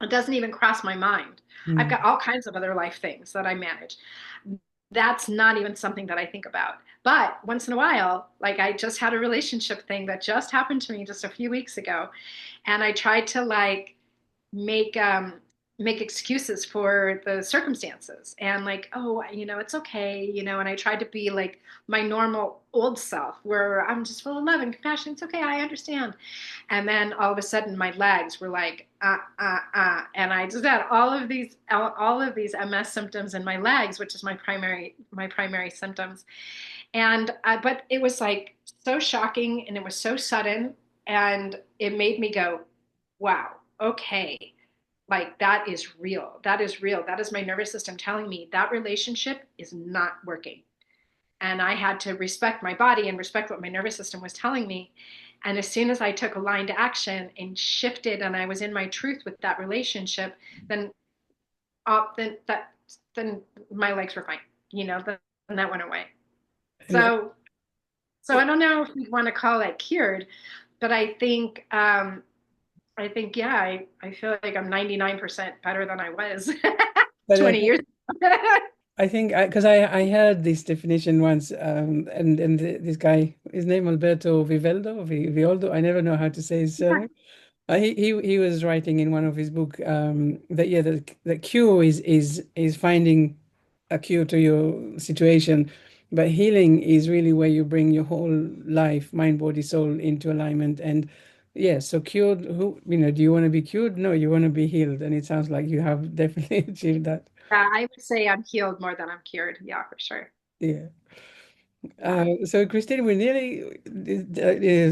B: it doesn't even cross my mind. I've
A: mm,
B: got all kinds of other life things that I manage. That's not even something that I think about. But once in a while, like I just had a relationship thing that just happened to me just a few weeks ago. And I tried to like make make excuses for the circumstances and like, oh, it's okay, and I tried to be like my normal old self where I'm just full of love and compassion. It's okay, I understand. And then all of a sudden my legs were like, and I just had all of these MS symptoms in my legs, which is my primary symptoms. And but it was like so shocking and it was so sudden, and it made me go, wow, okay, like that is real. That is real. That is my nervous system telling me that relationship is not working. And I had to respect my body and respect what my nervous system was telling me. And as soon as I took aligned action and shifted and I was in my truth with that relationship, then then then my legs were fine. Then that went away.
A: And
B: So I don't know if you'd want to call it cured, but I think, yeah, I feel like I'm 99% better than I was
A: but
B: 20 years ago.
A: I think because I heard this definition once, and this guy, his name Alberto Vivaldo. I never know how to say his surname. He was writing in one of his book that yeah, the cure is finding a cure to your situation, but healing is really where you bring your whole life, mind, body, soul into alignment. And yeah, so cured, do you want to be cured? No, you want to be healed, and it sounds like you have definitely achieved that.
B: Yeah, I would say I'm healed more than I'm cured. Yeah, for sure.
A: Yeah.
B: Yeah.
A: So Christine, we're nearly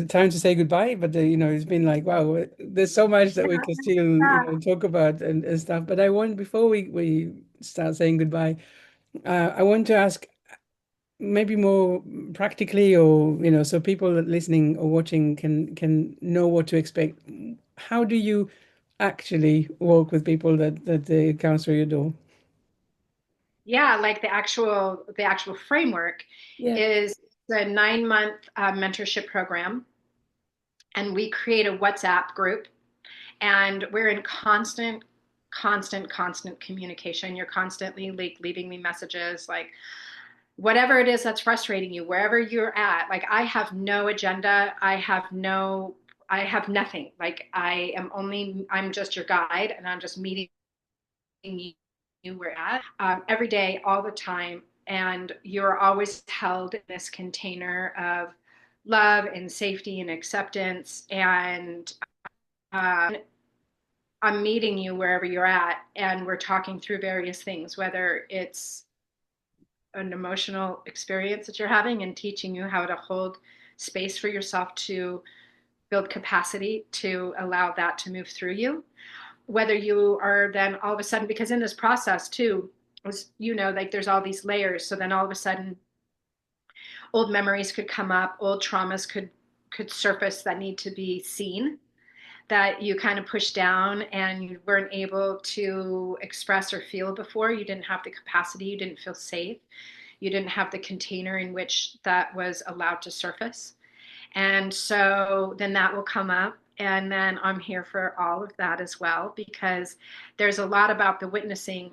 A: time to say goodbye, but it's been like, wow, there's so much that we could still,
B: Yeah.
A: talk about and stuff. But I want, before we start saying goodbye, I want to ask maybe more practically, or so people that listening or watching can know what to expect. How do you actually work with people that they come through your door?
B: Yeah, like the actual framework
A: Yeah.
B: is the 9 month mentorship program, and we create a WhatsApp group, and we're in constant communication. You're constantly like leaving me messages, like whatever it is that's frustrating you, wherever you're at. Like I have no agenda. I have nothing. Like I'm just your guide, and I'm just meeting you where at every day, all the time. And you're always held in this container of love and safety and acceptance. And I'm meeting you wherever you're at, and we're talking through various things, whether it's an emotional experience that you're having and teaching you how to hold space for yourself to build capacity to allow that to move through you. Whether you are then all of a sudden, because in this process too, as like there's all these layers. So then all of a sudden, old memories could come up, old traumas could surface that need to be seen, that you kind of pushed down and you weren't able to express or feel before. You didn't have the capacity, you didn't feel safe, you didn't have the container in which that was allowed to surface. And so then that will come up. And then I'm here for all of that as well, because there's a lot about the witnessing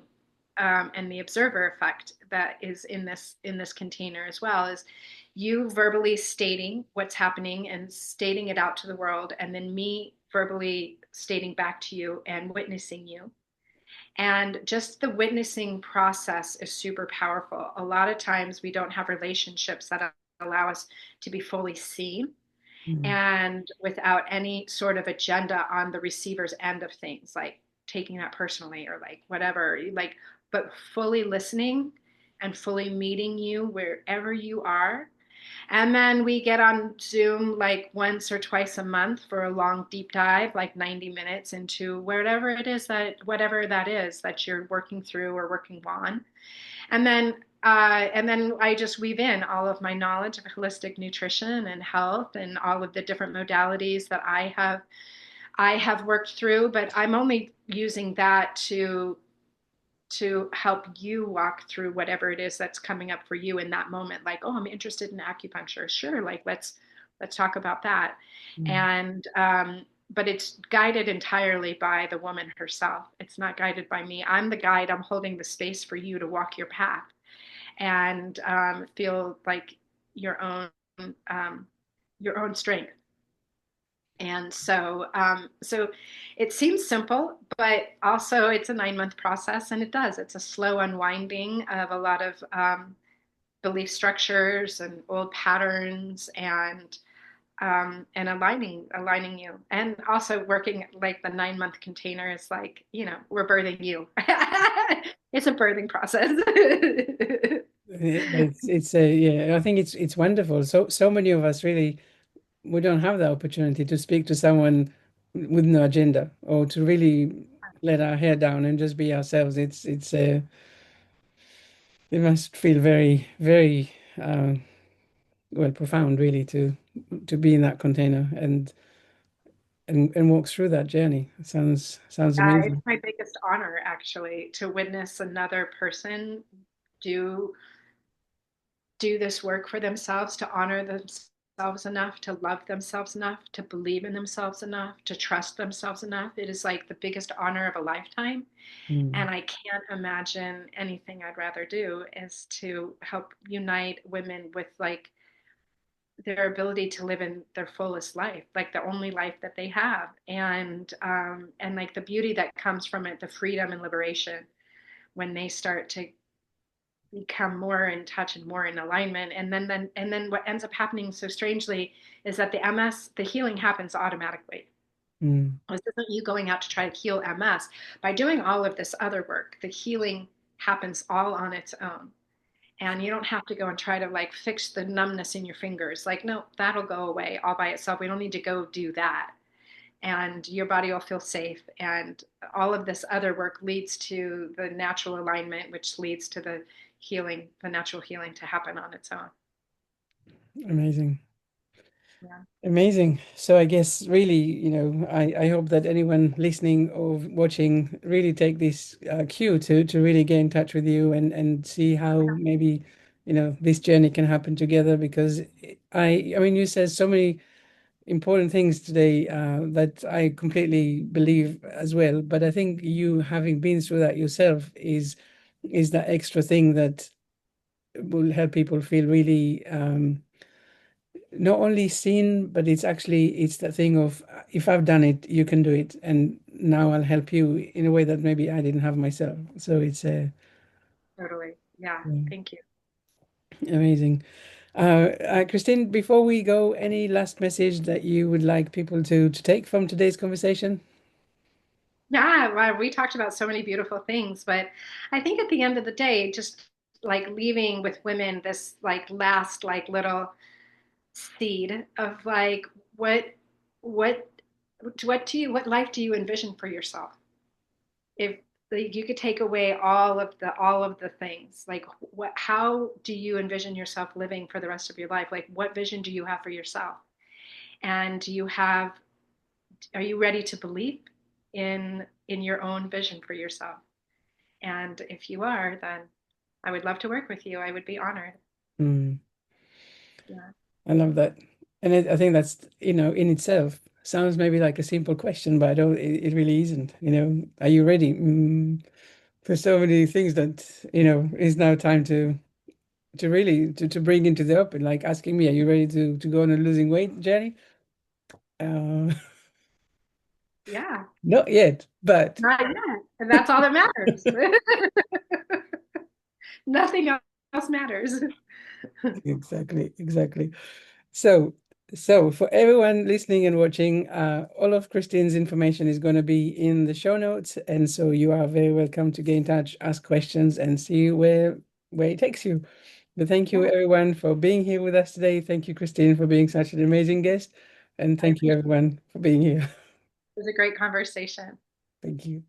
B: and the observer effect that is in this container as well, is you verbally stating what's happening and stating it out to the world, and then me verbally stating back to you and witnessing you. And just the witnessing process is super powerful. A lot of times we don't have relationships that allow us to be fully seen
A: Mhm.
B: and without any sort of agenda on the receiver's end of things, like taking that personally or like whatever, like, but fully listening and fully meeting you wherever you are. And then we get on Zoom like once or twice a month for a long deep dive, like 90 minutes into whatever that is that you're working through or working on. And then I just weave in all of my knowledge of holistic nutrition and health and all of the different modalities that I have worked through. But I'm only using that to help you walk through whatever it is that's coming up for you in that moment. Like, oh, I'm interested in acupuncture. Sure, like let's talk about that.
A: Mhm.
B: And but it's guided entirely by the woman herself. It's not guided by me. I'm the guide. I'm holding the space for you to walk your path and feel like your own um, your own strength. And so it seems simple, but also it's a 9 month process, and it does. It's a slow unwinding of a lot of belief structures and old patterns, and aligning you, and also working like the 9 month container is like, we're birthing you. It's a birthing process.
A: It's yeah, I think it's wonderful. So many of us really we don't have the opportunity to speak to someone with no agenda or to really let our hair down and just be ourselves. It's it must feel very well profound really to be in that container and walk through that journey. It sounds
B: Yeah, it's
A: amazing.
B: my biggest honor actually to witness another person do do this work for themselves, to honor themselves enough, to love themselves enough, to believe in themselves enough, to trust themselves enough. It is like the biggest honor of a lifetime.
A: Mm,
B: And I can't imagine anything I'd rather do is to help unite women with like their ability to live in their fullest life, like the only life that they have, and like the beauty that comes from it, the freedom and liberation when they start to become more in touch and more in alignment. And then what ends up happening so strangely is that the healing happens automatically.
A: mm,
B: This isn't you going out to try to heal MS. By doing all of this other work, the healing happens all on its own. And you don't have to go and try to like fix the numbness in your fingers. Like, no, that'll go away all by itself. We don't need to go do that. And your body will feel safe. And all of this other work leads to the natural alignment, which leads to the healing, the natural healing to happen on its own.
A: amazing.
B: Yeah.
A: Amazing. So I guess really, I hope that anyone listening or watching really take this cue to really get in touch with you and see how maybe, this journey can happen together because I mean, you said so many important things today that I completely believe as well. But I think you having been through that yourself is that extra thing that will help people feel really not only seen, but it's the thing of if I've done it, you can do it, and now I'll help you in a way that maybe I didn't have myself. So it's
B: Totally. Yeah.
A: yeah,
B: Thank you.
A: amazing. Christine, before we go, any last message that you would like people to take from today's conversation?
B: Yeah, well, we talked about so many beautiful things, but I think at the end of the day, just like leaving with women this like last like little seed of like what what life do you envision for yourself? If like, you could take away all of the things, like what how do you envision yourself living for the rest of your life? Like what vision do you have for yourself? And do you have are you ready to believe in your own vision for yourself? And if you are, then I would love to work with you. I would be honored.
A: Mm,
B: Yeah.
A: I love that, and I think that's in itself sounds maybe like a simple question, but I don't. It really isn't. Are you ready? There's so many things that is now time to really to bring into the open, like asking me, are you ready to go on a losing weight journey? Uh,
B: Yeah.
A: not yet, but
B: Not yet. And that's all that matters. Nothing else matters.
A: exactly. So, so for everyone listening and watching, all of Christine's information is going to be in the show notes, and so you are very welcome to get in touch, ask questions, and see where it takes you. But thank you
B: Yeah,
A: everyone for being here with us today. Thank you, Christine, for being such an amazing guest, and
B: I
A: thank you
B: appreciate it.
A: everyone for being here.
B: It was a great conversation.
A: Thank you.